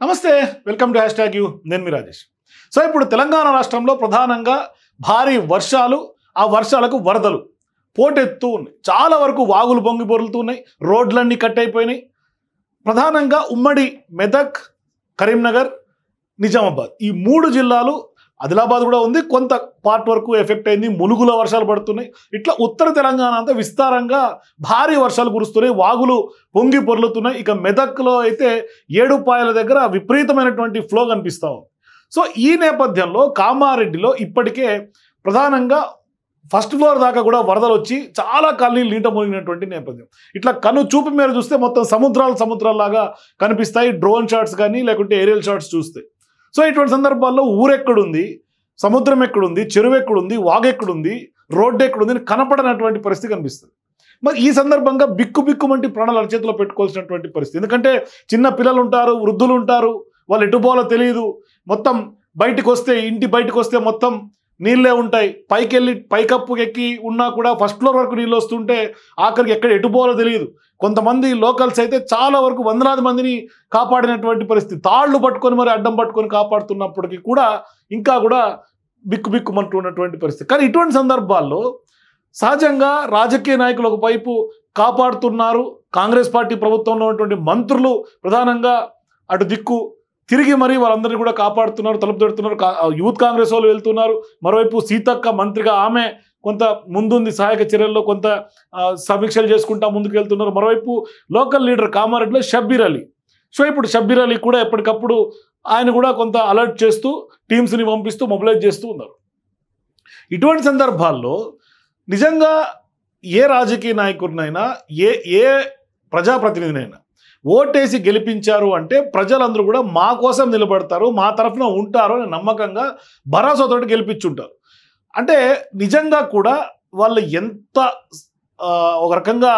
నమస్తే, welcome to hash tag you. నేను మీ Rajesh. So ఇప్పుడు తెలంగాణ రాష్ట్రంలో ప్రధానంగా భారీ వర్షాలు, ఆ వర్షాలకు వరదలు పోటెత్తు ఉన్నాయి. చాలా వరకు వాగులు పొంగి పొరులుతూ ఉన్నాయి, రోడ్లన్నీ కట్ అయిపోయినాయి. ప్రధానంగా ఉమ్మడి మెదక్, కరీంనగర్, నిజామాబాద్ ఈ మూడు జిల్లాలు, ఆదిలాబాద్ కూడా ఉంది, కొంత పార్ట్ వరకు ఎఫెక్ట్ అయింది. ములుగుల వర్షాలు పడుతున్నాయి. ఇట్లా ఉత్తర తెలంగాణ అంతా విస్తారంగా భారీ వర్షాలు కురుస్తున్నాయి, వాగులు పొంగి పొర్లుతున్నాయి. ఇక మెదక్లో అయితే ఏడుపాయల దగ్గర విపరీతమైనటువంటి ఫ్లో కనిపిస్తూ ఉంది. సో ఈ నేపథ్యంలో కామారెడ్డిలో ఇప్పటికే ప్రధానంగా ఫస్ట్ ఫ్లోర్ దాకా కూడా వరదలు వచ్చి చాలా కాలనీలు నీట మునిగినటువంటి నేపథ్యం. ఇట్లా కను చూపు మీద చూస్తే మొత్తం సముద్రాల్లాగా కనిపిస్తాయి, డ్రోన్ షాట్స్ కానీ లేకుంటే ఏరియల్ షాట్స్ చూస్తే. సో ఇటువంటి సందర్భాల్లో ఊరెక్కడుంది, సముద్రం ఎక్కడుంది, చెరువు ఎక్కడుంది, వాగు ఎక్కడుంది, రోడ్డు ఎక్కడుంది అని కనపడనటువంటి పరిస్థితి కనిపిస్తుంది. మరి ఈ సందర్భంగా బిక్కుమంటి ప్రాణాలు అరచేతిలో పెట్టుకోవాల్సినటువంటి పరిస్థితి. ఎందుకంటే చిన్న పిల్లలు ఉంటారు, వృద్ధులు ఉంటారు, వాళ్ళు ఎటుపోవాలో తెలియదు. మొత్తం ఇంటి బయటకు వస్తే మొత్తం నీళ్ళే ఉంటాయి. పైకప్పు ఎక్కి ఉన్నా కూడా ఫస్ట్ ఫ్లోర్ వరకు నీళ్ళు వస్తుంటే ఆఖరికి ఎక్కడ ఎటుపోవాలో తెలియదు. కొంతమంది లోకల్స్ అయితే చాలా వరకు వందలాది మందిని కాపాడినటువంటి పరిస్థితి. తాళ్లు పట్టుకొని మరి అడ్డం పట్టుకొని కాపాడుతున్నప్పటికీ కూడా ఇంకా కూడా బిక్కుమంటున్నటువంటి పరిస్థితి. కానీ ఇటువంటి సందర్భాల్లో సహజంగా రాజకీయ నాయకులు ఒకవైపు కాపాడుతున్నారు, కాంగ్రెస్ పార్టీ ప్రభుత్వంలో ఉన్నటువంటి మంత్రులు ప్రధానంగా అటు దిక్కు తిరిగి మరి వాళ్ళందరినీ కూడా కాపాడుతున్నారు, తలుపు తడుతున్నారు. యూత్ కాంగ్రెస్ వాళ్ళు వెళ్తున్నారు. మరోవైపు సీతక్క మంత్రిగా ఆమె కొంత ముందుంది, సహాయక చర్యల్లో కొంత సమీక్షలు చేసుకుంటా ముందుకు వెళ్తున్నారు. మరోవైపు లోకల్ లీడర్ కామారెడ్డిలో షబ్బీర్ అలీ. సో ఇప్పుడు షబ్బీర్ అలీ కూడా ఎప్పటికప్పుడు ఆయన కూడా కొంత అలర్ట్ చేస్తూ టీమ్స్ని పంపిస్తూ మొబిలైజ్ చేస్తూ ఉన్నారు. ఇటువంటి సందర్భాల్లో నిజంగా ఏ రాజకీయ నాయకుడినైనా ఏ ప్రజాప్రతినిధినైనా ఓటేసి గెలిపించారు అంటే ప్రజలందరూ కూడా మా కోసం నిలబడతారు, మా తరఫున ఉంటారు అని నమ్మకంగా భరోసాతో గెలిపించుంటారు. అంటే నిజంగా కూడా వాళ్ళు ఎంత ఒక రకంగా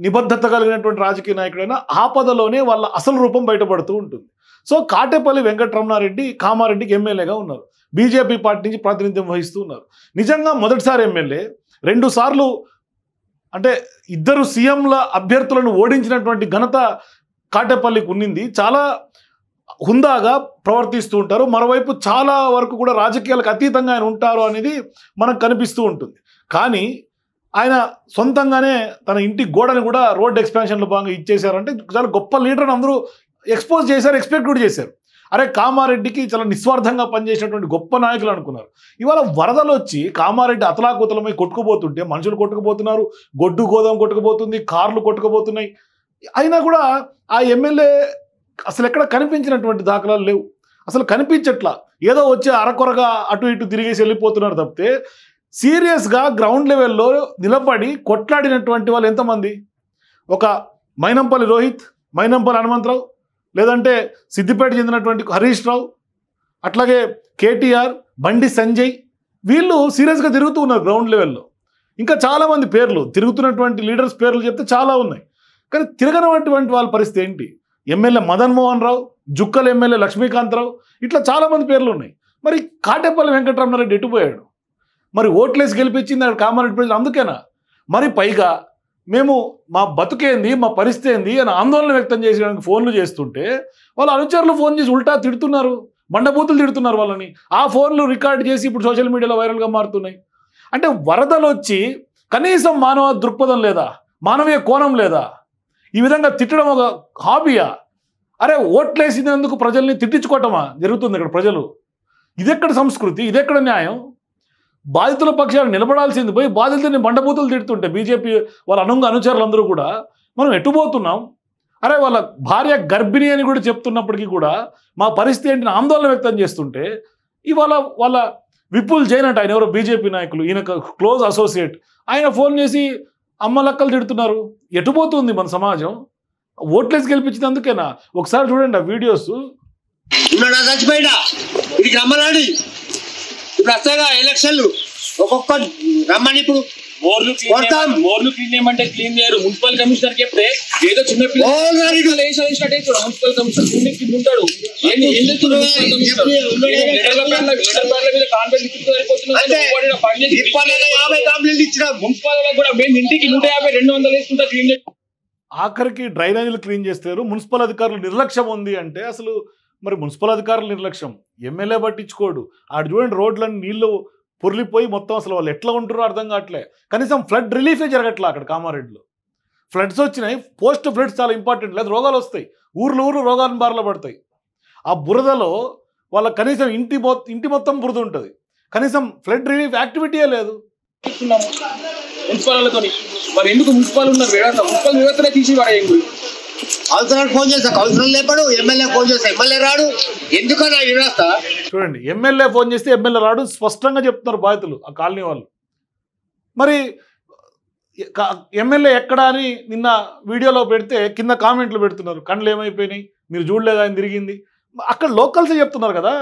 నిబద్ధత కలిగినటువంటి రాజకీయ నాయకుడైనా ఆపదలోనే వాళ్ళ అసలు రూపం బయటపడుతూ ఉంటుంది. సో కాటేపల్లి వెంకటరమణారెడ్డి కామారెడ్డికి ఎమ్మెల్యేగా ఉన్నారు, బీజేపీ పార్టీ నుంచి ప్రాతినిధ్యం వహిస్తూ ఉన్నారు. నిజంగా మొదటిసారి ఎమ్మెల్యే, 2 సార్లు అంటే 2 సీఎంల అభ్యర్థులను ఓడించినటువంటి ఘనత కాటేపల్లికి ఉన్నింది. చాలా హుందాగా ప్రవర్తిస్తూ ఉంటారు. మరోవైపు చాలా వరకు కూడా రాజకీయాలకు అతీతంగా ఆయన ఉంటారు అనేది మనకు కనిపిస్తూ ఉంటుంది. కానీ ఆయన సొంతంగానే తన ఇంటి గోడని కూడా రోడ్ ఎక్స్పాన్షన్లో భాగంగా ఇచ్చేశారంటే చాలా గొప్ప లీడర్ని అందరూ ఎక్స్పోజ్ చేశారు, ఎక్స్పెక్ట్ కూడా చేశారు. అరే కామారెడ్డికి చాలా నిస్వార్థంగా పనిచేసినటువంటి గొప్ప నాయకులు అనుకున్నారు. ఇవాళ వరదలు వచ్చి కామారెడ్డి అతలాకుతలమై కొట్టుకుపోతుంటే మనుషులు కొట్టుకుపోతున్నారు, గొడ్డు గోదాం కొట్టుకుపోతుంది, కార్లు కొట్టుకుపోతున్నాయి. అయినా కూడా ఆ ఎమ్మెల్యే అసలు ఎక్కడ కనిపించినటువంటి దాఖలాలు లేవు, అసలు కనిపించట్లా. ఏదో వచ్చి అరకొరగా అటు ఇటు తిరిగేసి వెళ్ళిపోతున్నారు తప్పితే సీరియస్గా గ్రౌండ్ లెవెల్లో నిలబడి కొట్లాడినటువంటి వాళ్ళు ఎంతమంది? ఒక మైనంపల్లి రోహిత్, మైనంపల్లి హనుమంతరావు, లేదంటే సిద్దిపేట చెందినటువంటి హరీష్ రావు, అట్లాగే కేటీఆర్, బండి సంజయ్, వీళ్ళు సీరియస్గా తిరుగుతూ ఉన్నారు గ్రౌండ్ లెవెల్లో. ఇంకా చాలామంది పేర్లు, తిరుగుతున్నటువంటి లీడర్స్ పేర్లు చెప్తే చాలా ఉన్నాయి. కానీ తిరగనటువంటి వాళ్ళ పరిస్థితి ఏంటి? ఎమ్మెల్యే మదన్ మోహన్ రావు, జుక్కల్ ఎమ్మెల్యే లక్ష్మీకాంతరావు, ఇట్లా చాలామంది పేర్లు ఉన్నాయి. మరి కాటేపల్లి వెంకటరమణారెడ్డి ఎటుపోయాడు? మరి ఓట్లేసి గెలిపించింది కామారెడ్డి ప్రజలు అందుకేనా? మరి పైగా మేము మా బతుకేంది, మా పరిస్థితి ఏంది అని ఆందోళన వ్యక్తం చేసేదానికి ఫోన్లు చేస్తుంటే వాళ్ళ అనుచరులు ఫోన్ చేసి ఉల్టా తిడుతున్నారు, బండబూతులు తిడుతున్నారు వాళ్ళని. ఆ ఫోన్లు రికార్డ్ చేసి ఇప్పుడు సోషల్ మీడియాలో వైరల్గా మారుతున్నాయి. అంటే వరదలు వచ్చి కనీసం మానవ దృక్పథం లేదా, మానవీయ కోణం లేదా? ఈ విధంగా తిట్టడం ఒక హాబీయా? అరే ఓట్లేసినందుకు ప్రజల్ని తిట్టించుకోవటమా జరుగుతుంది ఇక్కడ ప్రజలు? ఇదెక్కడ సంస్కృతి, ఇదెక్కడ న్యాయం? బాధితుల పక్షాలు నిలబడాల్సింది పోయి బాధితుల్ని బండబూతులు తిడుతుంటే బీజేపీ వాళ్ళ అనుచరులందరూ కూడా మనం ఎటుపోతున్నాం? అరే వాళ్ళ భార్య గర్భిణి అని కూడా చెప్తున్నప్పటికీ కూడా మా పరిస్థితి ఏంటిని ఆందోళన వ్యక్తం చేస్తుంటే ఇవాళ వాళ్ళ విపుల్ జైన్ అంటే ఆయన ఎవరో బీజేపీ నాయకులు, ఈయన క్లోజ్ అసోసియేట్, ఆయన ఫోన్ చేసి అమ్మలక్కలు తిడుతున్నారు. ఎటుపోతుంది మన సమాజం? ఓట్లేసి గెలిపించినందుకేనా? ఒకసారి చూడండి ఆ వీడియోస్. ఇప్పుడు వస్తాయిగా ఎలక్షన్లు, ఒక్కొక్క రమ్మని ఇప్పుడు మోర్లు క్లీన్ చేయమంటే క్లీన్ చేయరు. మున్సిపల్ కమిషనర్ చెప్తే ఏదో చిన్న మున్సిపల్ కమిషనర్ ఉంటాడు. మున్సిపల్ కూడా మేము ఇంటికి 150, 200 వేసుకుంటా క్లీన్. ఆఖరికి డ్రైనేజీలు క్లీన్ చేస్తారు. మున్సిపల్ అధికారులు నిర్లక్ష్యం ఉంది అంటే అసలు మరి మున్సిపల్ అధికారుల నిర్లక్ష్యం, ఎమ్మెల్యే పట్టించుకోడు. ఆడు చూడండి రోడ్లన్నీ నీళ్లు పొర్లిపోయి మొత్తం అసలు వాళ్ళు ఎట్లా ఉంటున్నారో అర్థం కావట్లే. కనీసం ఫ్లడ్ రిలీఫే జరగట్లే అక్కడ కామారెడ్డిలో. ఫ్లడ్స్ వచ్చినాయి, పోస్ట్ ఫ్లడ్స్ చాలా ఇంపార్టెంట్, లేదు రోగాలు వస్తాయి, ఊర్లు రోగాలను బారిలో పడతాయి. ఆ బురదలో వాళ్ళ కనీసం ఇంటి మొత్తం బురద ఉంటుంది, కనీసం ఫ్లడ్ రిలీఫ్ యాక్టివిటీయే లేదు. మున్సిపాలతో మరి ఎందుకు మున్సిపల్ ఉన్నారు మున్సిపల్ వ్యవస్థనే తీసి పడేయండి. కౌన్సిలర్ ఫోన్ చేస్తా, కౌన్సిలర్ లేపాడు. ఎమ్మెల్యే ఫోన్ చేస్తా, ఎమ్మెల్యే రాడు. ఎందుకన్నా వ్యవస్థ? చూడండి, ఎమ్మెల్యే ఫోన్ చేస్తే ఎమ్మెల్యే రాడు, స్పష్టంగా చెప్తున్నారు బాధితులు, ఆ కాలనీ వాళ్ళు. మరి ఎమ్మెల్యే ఎక్కడా అని నిన్న వీడియోలో పెడితే కింద కామెంట్లు పెడుతున్నారు, కళ్ళు ఏమైపోయినాయి, మీరు చూడలేదు ఆయన తిరిగింది. అక్కడ లోకల్సే చెప్తున్నారు కదా,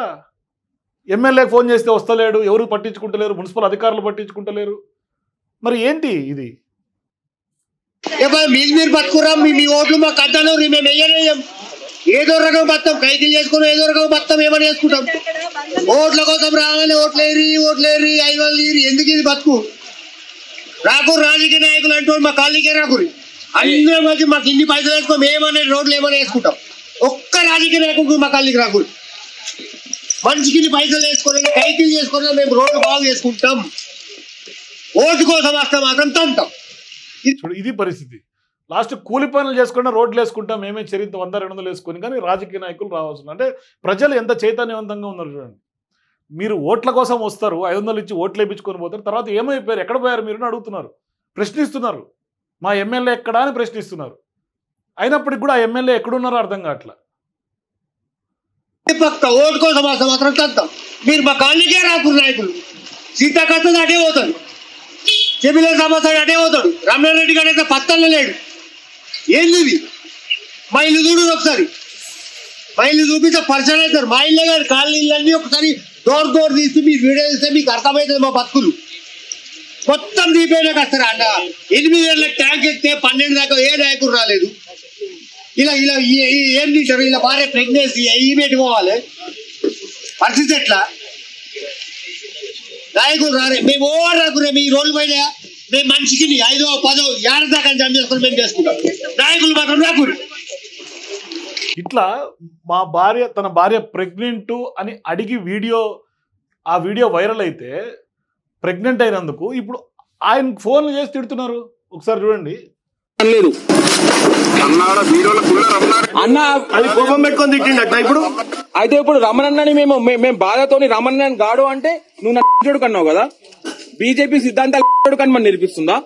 ఎమ్మెల్యేకి ఫోన్ చేస్తే వస్తలేడు, ఎవరు పట్టించుకుంటలేరు, మున్సిపల్ అధికారులు పట్టించుకుంటలేరు. మరి ఏంటి ఇది? మీరు బతుకురా, మీ ఓట్లు మాకు అడ్డాను, మేము వెయ్యలేం. ఏదో రకం బతాం, కైకిలు చేసుకుని ఏదో రకం బతాం, ఏమని చేసుకుంటాం. ఓట్ల కోసం రావాలి, ఓట్లేరి 500 ఎందుకు ఇది బతుకు? రాకూరు రాజకీయ నాయకులు అంటూ మా కాలనీకే రాకూరి. అందరం వచ్చి మాకు ఇన్ని పైసలు వేసుకో, మేమనే రోడ్లు ఏమైనా వేసుకుంటాం. ఒక్క రాజకీయ నాయకుడు మా కాలనీకి రాకూరి. మనిషికి పైసలు వేసుకుని కైకిలు చేసుకున్నా మేము రోడ్లు బాగు చేసుకుంటాం. ఓటు కోసం వస్తే మాత్రం తంటాం. ఇది పరిస్థితి. లాస్ట్ కూలి పనులు చేసుకుంటే రోడ్లు వేసుకుంటాం, మేమే చరిత్ర 100-200 వేసుకొని, కానీ రాజకీయ నాయకులు రావాల్సిన అంటే ప్రజలు ఎంత చైతన్యవంతంగా ఉన్నారు చూడండి. మీరు ఓట్ల కోసం వస్తారు, 500 ఇచ్చి ఓట్లు వేయించుకొని పోతారు, తర్వాత ఏమైపోయారు, ఎక్కడ పోయారు మీరు అడుగుతున్నారు, ప్రశ్నిస్తున్నారు. మా ఎమ్మెల్యే ఎక్కడా అని ప్రశ్నిస్తున్నారు. అయినప్పటికి కూడా ఆ ఎమ్మెల్యే ఎక్కడున్నారో అర్థం కావట్లా. ఓటు కోసం వస్తే మాత్రం తంతాం. మీరు మా కాలనీకే రాకూరు నాయకులు. సీతాకాంత అటే పోతాడు, చెబిలే సమస్య అటే పోతాడు. రమణారెడ్డి గారు అయితే పత్తల్లో లేడు. ఏంది మా ఇల్లు చూడు ఒకసారి, మా ఇల్లు చూపిస్తే పరిచయం అవుతారు. మా ఇల్లే కాదు, కాలనీళ్ళన్నీ ఒకసారి డోర్ తీసి మీరు వీడియో తీస్తే మీకు అర్థమవుతుంది మా బతుకులు. మొత్తం దీపేనాక వస్తారు అన్న. 8 ఏళ్ళకి ట్యాంక్ ఎక్కితే 12 దాకా ఏ నాయకుడు రాలేదు. ఇలా ఏం తింటారు, ఇలా భార్య ప్రెగ్నెన్సీ ఈ పెట్టుకోవాలి. పరిస్థితి ఎట్లా? నాయకులు రారే, మేము ఓ రాకురే. మీ రోడ్లు పైన మేము మనిషికి 5-10 ఏళ్ళ దాకా జమ చేసుకుని మేము చేసుకుంటాం. నాయకులు మాత్రం రాకూరు. ఇట్లా తన భార్య ప్రెగ్నెంట్ అని అడిగి ఆ వీడియో వైరల్ అయితే, ప్రెగ్నెంట్ అయినందుకు ఇప్పుడు ఆయన ఫోన్లు చేసి తిడుతున్నారు. ఒకసారి చూడండి. అన్న అది కోపం పెట్టుకొని తిట్టిండట. ఇప్పుడు రమణన్నని మేము బాధతోని రమణన్న గాడు అంటే నువ్వు నడు కన్నావు కదా, బీజేపీ సిద్ధాంతాలు కానీ మనం నేర్పిస్తుందా?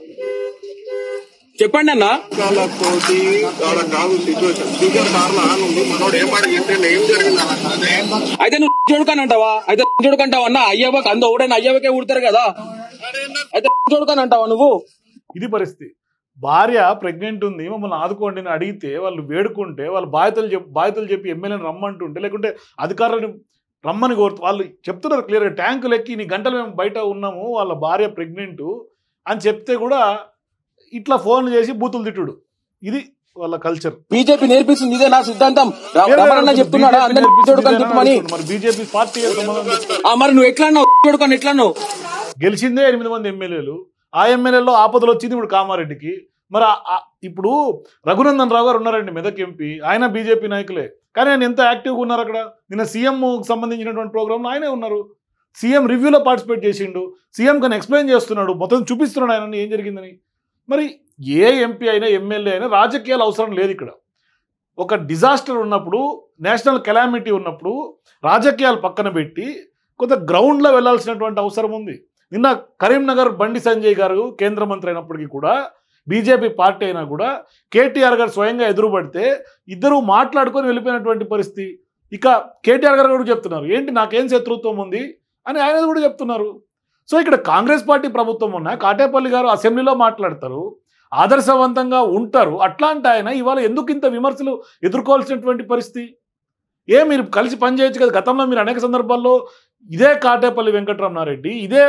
చెప్పండి అన్న. అయితే నువ్వు చూడుకనంటావా? అయితే చూడుకంటావా అన్న? అయ్యవకి అంత ఓడైనా అయ్యవకే ఊడతారు కదా, అయితే చూడుకనంటావా నువ్వు? ఇది పరిస్థితి. భార్య ప్రెగ్నెంట్ ఉంది, మమ్మల్ని ఆదుకోండి అని అడిగితే వాళ్ళు వేడుకుంటే, వాళ్ళు బాధ్యతలు చెప్పి ఎమ్మెల్యేని రమ్మంటుంటే, లేకుంటే అధికారులను రమ్మని కోరుతూ వాళ్ళు చెప్తున్నారు క్లియర్గా, ట్యాంకులు ఎక్కి నీ గంటలు మేము బయట ఉన్నాము, వాళ్ళ భార్య ప్రెగ్నెంట్ అని చెప్తే కూడా ఇట్లా ఫోన్ చేసి బూతులు తిట్టుడు. ఇది వాళ్ళ కల్చర్. బీజేపీ నేర్పిస్తుంది, ఇదే నా సిద్ధాంతం. చెప్తున్నాడా మరి బీజేపీ పార్టీ మరి నువ్వు ఎట్లా అన్నావు? ఎట్లా అన్నావు? గెలిచిందే 8 మంది ఎమ్మెల్యేలు. ఆ ఎమ్మెల్యేలో ఆపదలు వచ్చింది ఇప్పుడు కామారెడ్డికి. మరి ఇప్పుడు రఘునందన్ రావు గారు ఉన్నారండి, మెదక్ ఎంపీ, ఆయన బీజేపీ నాయకులే, కానీ ఆయన ఎంత యాక్టివ్గా ఉన్నారు అక్కడ. నిన్న సీఎంకు సంబంధించినటువంటి ప్రోగ్రాంలో ఆయనే ఉన్నారు. సీఎం రివ్యూలో పార్టిసిపేట్ చేసిండు, సీఎం కానీ ఎక్స్ప్లెయిన్ చేస్తున్నాడు, మొత్తం చూపిస్తున్నాడు ఆయన ఏం జరిగిందని. మరి ఏ ఎంపీ అయినా ఎమ్మెల్యే అయినా రాజకీయాలు అవసరం లేదు ఇక్కడ. ఒక డిజాస్టర్ ఉన్నప్పుడు, నేషనల్ కెలామిటీ ఉన్నప్పుడు రాజకీయాలు పక్కన పెట్టి కొంత గ్రౌండ్లో వెళ్లాల్సినటువంటి అవసరం ఉంది. నిన్న కరీంనగర్ బండి సంజయ్ గారు కేంద్ర మంత్రి అయినప్పటికీ కూడా, బీజేపీ పార్టీ అయినా కూడా, కేటీఆర్ గారు స్వయంగా ఎదురుపడితే ఇద్దరు మాట్లాడుకొని వెళ్ళిపోయినటువంటి పరిస్థితి. ఇక కేటీఆర్ గారు కూడా చెప్తున్నారు, ఏంటి నాకేం శత్రుత్వం ఉంది అని ఆయన కూడా చెప్తున్నారు. సో ఇక్కడ కాంగ్రెస్ పార్టీ ప్రభుత్వం ఉన్న కాటేపల్లి గారు అసెంబ్లీలో మాట్లాడతారు, ఆదర్శవంతంగా ఉంటారు. అట్లాంటి ఆయన ఇవాళ ఎందుకు ఇంత విమర్శలు ఎదుర్కోవాల్సినటువంటి పరిస్థితి? మీరు కలిసి పనిచేయచ్చు కదా. గతంలో మీరు అనేక సందర్భాల్లో ఇదే కాటేపల్లి వెంకటరమణారెడ్డి, ఇదే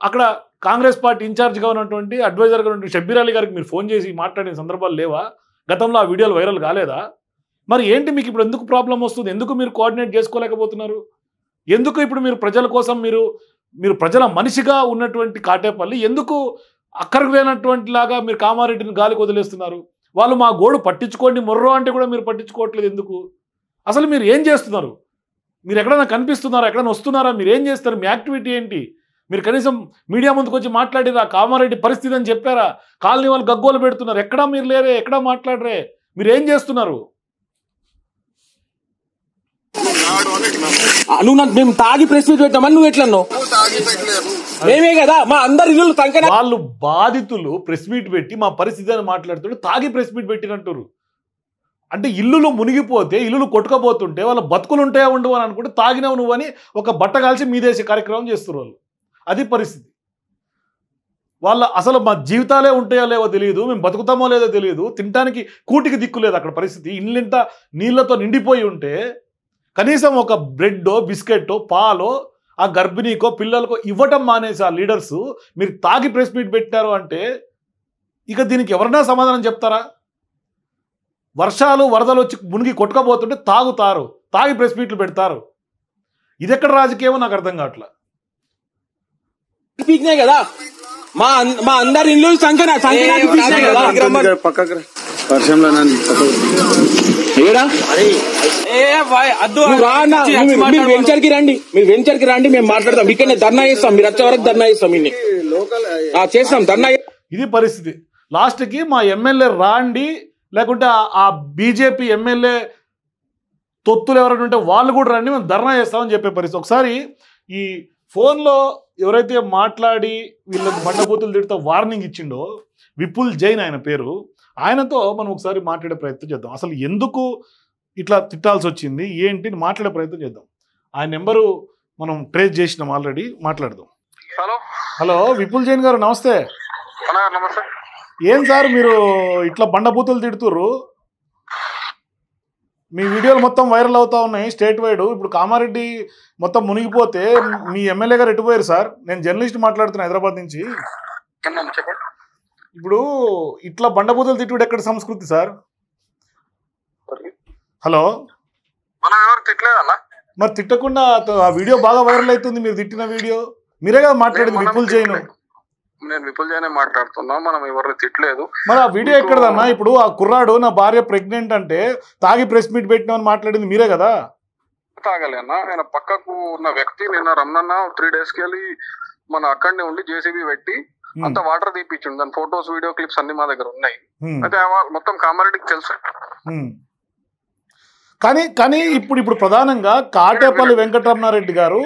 అక్కడ కాంగ్రెస్ పార్టీ ఇన్ఛార్జ్గా ఉన్నటువంటి అడ్వైజర్గా ఉన్నటువంటి షబ్బీర్ అలీ గారికి మీరు ఫోన్ చేసి మాట్లాడిన సందర్భాలు లేవా? గతంలో ఆ వీడియోలు వైరల్ కాలేదా? మరి ఏంటి మీకు ఇప్పుడు ఎందుకు ప్రాబ్లం వస్తుంది? ఎందుకు మీరు కోఆర్డినేట్ చేసుకోలేకపోతున్నారు? ఎందుకు ఇప్పుడు మీరు ప్రజల కోసం మీరు ప్రజల మనిషిగా ఉన్నటువంటి కాటేపల్లి ఎందుకు అక్కడికి లేనటువంటి లాగా మీరు కామారెడ్డిని గాలికి వదిలేస్తున్నారు? వాళ్ళు మా గోడు పట్టించుకోండి మొర్రో అంటే కూడా మీరు పట్టించుకోవట్లేదు ఎందుకు? అసలు మీరు ఏం చేస్తున్నారు? మీరు ఎక్కడైనా కనిపిస్తున్నారా, ఎక్కడైనా వస్తున్నారా, మీరు ఏం చేస్తారు, మీ యాక్టివిటీ ఏంటి? మీరు కనీసం మీడియా ముందుకు వచ్చి మాట్లాడిరా, కామారెడ్డి పరిస్థితి అని చెప్పారా? కాలనీ వాళ్ళు గగ్గోలు పెడుతున్నారు, ఎక్కడా మీరు లేరే, ఎక్కడా మాట్లాడరే, మీరు ఏం చేస్తున్నారు? నువ్వు నాకు మేము తాగి ప్రెస్ మీట్ పెట్టామని నువ్వు ఎట్లా అన్నావు? మేమే కదా మా అందరి ఇల్లు తంకన. వాళ్ళు బాధితులు ప్రెస్ మీట్ పెట్టి మా పరిస్థితి అని మాట్లాడుతుంటే తాగి ప్రెస్ మీట్ పెట్టినంటారు. అంటే ఇల్లులు మునిగిపోతే, ఇల్లులు కొట్టుకపోతుంటే వాళ్ళ బతుకులు ఉంటాయా ఉండవు అని అనుకుంటే తాగినావు నువ్వు అని ఒక బట్ట కాల్చి మీదేసే కార్యక్రమం చేస్తారు వాళ్ళు. అది పరిస్థితి. వాళ్ళ అసలు మా జీవితాలే ఉంటాయో లేవో తెలియదు, మేము బతుకుతామో లేదో తెలియదు, తినడానికి కూటికి దిక్కు లేదు అక్కడ పరిస్థితి. ఇల్లింట నీళ్లతో నిండిపోయి ఉంటే కనీసం ఒక బ్రెడ్డో బిస్కెట్టో పాలో ఆ గర్భిణీకో పిల్లలకో ఇవ్వటం మానేసి ఆ లీడర్స్ మీరు తాగి ప్రెస్ మీట్ పెట్టారు అంటే ఇక దీనికి ఎవరైనా సమాధానం చెప్తారా? వర్షాలు వరదలు వచ్చి మునిగి కొట్టుకపోతుంటే తాగుతారు, తాగి ప్రెస్ మీట్లు పెడతారు. ఇది ఎక్కడ రాజకీయమో నాకు అర్థం కావట్లా. కదా మా అందరి ఇల్లు వెంచర్కి రండి, మీరు వెంచర్కి రండి, మేము మాట్లాడతాం. ఇక్కడ ధర్నా చేస్తాం, మీరు వచ్చే వరకు ధర్నా చేస్తాం, ఇన్ని చేస్తాం ధర్నా. ఇది పరిస్థితి. లాస్ట్కి మా ఎమ్మెల్యే రాండి, లేకుంటే ఆ బీజేపీ ఎమ్మెల్యే తొత్తులు ఎవరైనా ఉంటే వాళ్ళు కూడా రండి, మేము ధర్నా చేస్తామని చెప్పే పరిస్థితి. ఒకసారి ఈ ఫోన్లో ఎవరైతే మాట్లాడి వీళ్ళకి బండబూతులు తిడుతూ వార్నింగ్ ఇచ్చిండో విపుల్ జైన్ ఆయన పేరు, ఆయనతో మనం ఒకసారి మాట్లాడే ప్రయత్నం చేద్దాం. అసలు ఎందుకు ఇట్లా తిట్టాల్సి వచ్చింది ఏంటి మాట్లాడే ప్రయత్నం చేద్దాం. ఆయన నెంబరు మనం ట్రేస్ చేసినాం ఆల్రెడీ, మాట్లాడదాం. హలో హలో విపుల్ జైన్ గారు నమస్తే. నమస్తే. ఏం సార్ మీరు ఇట్లా బండబూతులు తిడుతుర్రు, మీ వీడియోలు మొత్తం వైరల్ అవుతా ఉన్నాయి స్టేట్ వైడ్. ఇప్పుడు కామారెడ్డి మొత్తం మునిగిపోతే మీ ఎమ్మెల్యే గారు ఎటుపోయారు సార్? నేను జర్నలిస్ట్ మాట్లాడుతున్నా హైదరాబాద్ నుంచి. ఇప్పుడు ఇట్లా బండబూతులు తిట్టుడు ఎక్కడ సంస్కృతి సార్? హలో, మరి తిట్టకుండా ఆ వీడియో బాగా వైరల్ అవుతుంది, మీరు తిట్టిన వీడియో. మీరే కదా మాట్లాడేది విపుల్ జైన్. నేను విపుల్ జైన్ మాట్లాడుతున్నా, మనం ఎవరిని తిట్టలేదు. మరి ఆ వీడియో ఎక్కడదన్నా? ఇప్పుడు ఆ కుర్రాడు నా భార్య ప్రెగ్నెంట్ అంటే తాగి ప్రెస్ మీట్ పెట్టినామని మాట్లాడింది మీరే కదా? తాగలే అన్న, ఆయన పక్కకు ఉన్న వ్యక్తి నిన్న రమ్మన్న 3 days కి వెళ్ళి మన అక్కడనే ఉండి జేసీబీ పెట్టి అంత వాటర్ తీపిచ్చిండు. దాని ఫొటోస్ వీడియో క్లిప్స్ అన్ని మా దగ్గర ఉన్నాయి. అయితే మొత్తం కామారెడ్డికి తెలుసు. కానీ ఇప్పుడు ప్రధానంగా కాటేపల్లి వెంకటరమణారెడ్డి గారు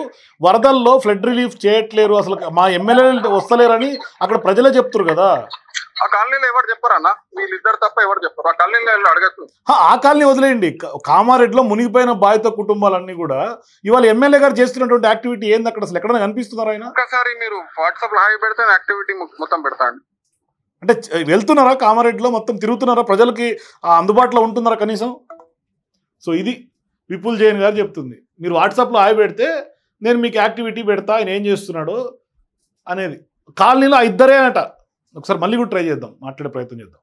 వరదల్లో ఫ్లడ్ రిలీఫ్ చేయట్లేరు, అసలు మా ఎమ్మెల్యేలు వస్తలేరని అక్కడ ప్రజలే చెప్తారు కదా. ఆ కాలనీలో ఎవరు చెప్పారన్నా? వీళ్ళిద్దరు తప్ప ఎవరు చెప్పారు? ఆ కాలనీలో అడగచ్చు. ఆ కాలనీ వదిలేయండి, కామారెడ్డిలో మునిగిపోయిన బాధిత కుటుంబాలన్నీ కూడా ఇవాళ ఎమ్మెల్యే గారు చేస్తున్నటువంటి యాక్టివిటీ ఏంది అక్కడ? అసలు ఎక్కడైనా కనిపిస్తున్నారు ఆయన? ఒకసారి మీరు వాట్సాప్ లో హాయ్ పెడితే యాక్టివిటీ మొత్తం పెడతాండి. అంటే వెళ్తున్నారా కామారెడ్డిలో మొత్తం తిరుగుతున్నారా, ప్రజలకి అందుబాటులో ఉంటున్నారా కనీసం? సో ఇది విపుల్ జైన్ గారు చెప్తుంది. మీరు వాట్సాప్లో హాయ్ పెడితే నేను మీకు యాక్టివిటీ పెడతా, ఆయన ఏం చేస్తున్నాడు అనేది. కాలనీలో ఇద్దరే అట. ఒకసారి మళ్ళీ కూడా ట్రై చేద్దాం, మాట్లాడే ప్రయత్నం చేద్దాం.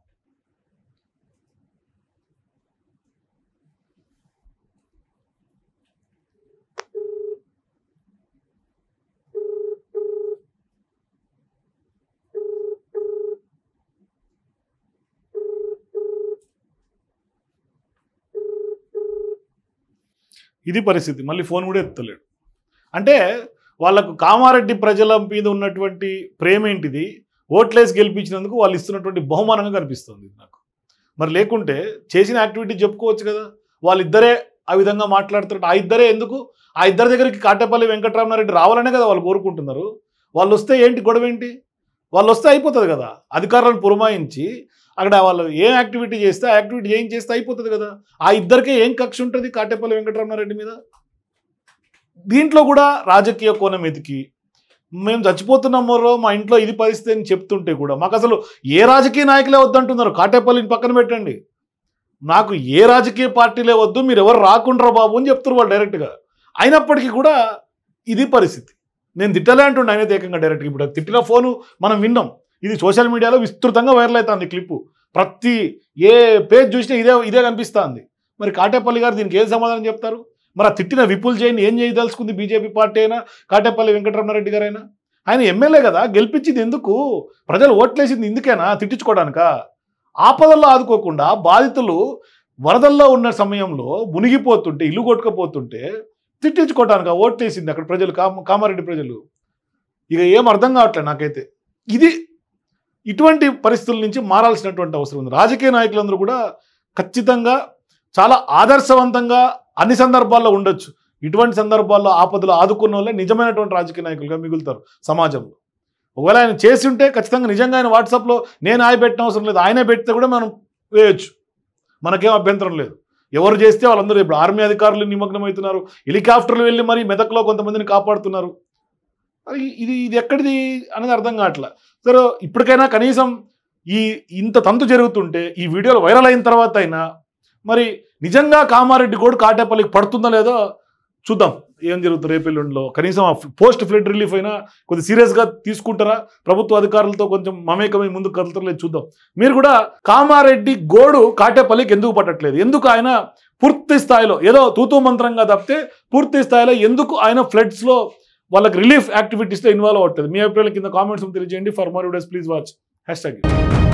ఇది పరిస్థితి. మళ్ళీ ఫోన్ కూడా ఎత్తలేడు. అంటే వాళ్ళకు కామారెడ్డి ప్రజల మీద ఉన్నటువంటి ప్రేమ ఏంటిది, ఓట్లేసి గెలిపించినందుకు వాళ్ళు ఇస్తున్నటువంటి బహుమానంగా కనిపిస్తుంది నాకు. మరి లేకుంటే చేసిన యాక్టివిటీ చెప్పుకోవచ్చు కదా. వాళ్ళిద్దరే ఆ విధంగా మాట్లాడుతున్నట్టు. ఆ ఇద్దరే ఎందుకు? ఆ ఇద్దరి దగ్గరికి కాటేపల్లి వెంకటరమణారెడ్డి రావాలనే కదా వాళ్ళు కోరుకుంటున్నారు. వాళ్ళు వస్తే ఏంటి గొడవ ఏంటి? వాళ్ళు వస్తే అయిపోతుంది కదా. అధికారులను పురమాయించి అక్కడ వాళ్ళు ఏం యాక్టివిటీ చేస్తే ఆ యాక్టివిటీ ఏం చేస్తే అయిపోతుంది కదా. ఆ ఇద్దరికే ఏం కక్ష ఉంటుంది కాటేపల్లి వెంకటరమణారెడ్డి మీద? దీంట్లో కూడా రాజకీయ కోణం ఎతికి మేము చచ్చిపోతున్నామో మా ఇంట్లో ఇది పరిస్థితి అని చెప్తుంటే కూడా మాకు అసలు ఏ రాజకీయ నాయకులే వద్దంటున్నారు. కాటేపల్లిని పక్కన పెట్టండి, నాకు ఏ రాజకీయ పార్టీలే వద్దు, మీరు ఎవరు రాకుండ్రా బాబు అని చెప్తున్నారు వాళ్ళు డైరెక్ట్గా. అయినప్పటికీ కూడా ఇది పరిస్థితి. నేను తిట్టలే అంటుండే ఆయన ఏకంగా డైరెక్ట్గా. ఇప్పుడు తిట్టిన ఫోను మనం విన్నాం. ఇది సోషల్ మీడియాలో విస్తృతంగా వైరల్ అవుతుంది క్లిప్పు. ప్రతి ఏ పేజ్ చూసినా ఇదే కనిపిస్తుంది. మరి కాటేపల్లి గారు దీనికి ఏం సమాధానం చెప్తారు? మరి ఆ తిట్టిన విపుల్ జైన్ ఏం చేయదలుచుకుంది బీజేపీ పార్టీ అయినా కాటేపల్లి వెంకటరమణారెడ్డి గారైనా? ఆయన ఎమ్మెల్యే కదా, గెలిపించింది ఎందుకు? ప్రజలు ఓట్లేసింది ఇందుకేనా? తిట్టించుకోవడానికా? ఆపదల్లో ఆదుకోకుండా బాధితులు వరదల్లో ఉన్న సమయంలో మునిగిపోతుంటే, ఇల్లు కొట్టుకుపోతుంటే తిట్టించుకోవటానికి ఓట్లేసింది అక్కడ ప్రజలు, కామారెడ్డి ప్రజలు. ఇక ఏం అర్థం కావట్లేదు నాకైతే. ఇది ఇటువంటి పరిస్థితుల నుంచి మారాల్సినటువంటి అవసరం ఉంది. రాజకీయ నాయకులందరూ కూడా ఖచ్చితంగా చాలా ఆదర్శవంతంగా అన్ని సందర్భాల్లో ఉండొచ్చు. ఇటువంటి సందర్భాల్లో ఆపదలు ఆదుకున్న వాళ్ళే నిజమైనటువంటి రాజకీయ నాయకులుగా మిగులుతారు సమాజంలో. ఒకవేళ ఆయన చేసి ఉంటే ఖచ్చితంగా నిజంగా ఆయన వాట్సాప్లో నేను పెట్టిన అవసరం లేదు, ఆయనే పెడితే కూడా మనం వేయొచ్చు, మనకేం అభ్యంతరం లేదు. ఎవరు చేస్తే వాళ్ళందరూ ఇప్పుడు ఆర్మీ అధికారులు నిమగ్నమవుతున్నారు, హెలికాప్టర్లు వెళ్ళి మరి మెదక్లో కొంతమందిని కాపాడుతున్నారు. ఇది ఎక్కడిది అనేది అర్థం కావట్లా. సరే ఇప్పటికైనా కనీసం ఇంత తంతు జరుగుతుంటే ఈ వీడియోలు వైరల్ అయిన తర్వాత అయినా మరి నిజంగా కామారెడ్డి గోడు కాటేపల్లికి పడుతుందో లేదో చూద్దాం ఏం జరుగుతుంది రేపెల్లుండిలో. కనీసం పోస్ట్ ఫ్లడ్ రిలీఫ్ అయినా కొద్దిగా సీరియస్గా తీసుకుంటారా, ప్రభుత్వ అధికారులతో కొంచెం మమేకమై ముందుకు కదులుతారో లేదు చూద్దాం. మీరు కూడా కామారెడ్డి గోడు కాటేపల్లికి ఎందుకు పట్టట్లేదు, ఎందుకు ఆయన పూర్తి స్థాయిలో ఏదో తూతూ మంత్రంగా తప్పితే పూర్తి స్థాయిలో ఎందుకు ఆయన ఫ్లడ్స్లో వాళ్ళకి రిలీఫ్ యాక్టివిటీస్లో ఇన్వాల్వ్ అవుతుంది? మీ అభిప్రాయాల కింద కామెంట్స్ తెలియజేయండి. For more videos please watch #.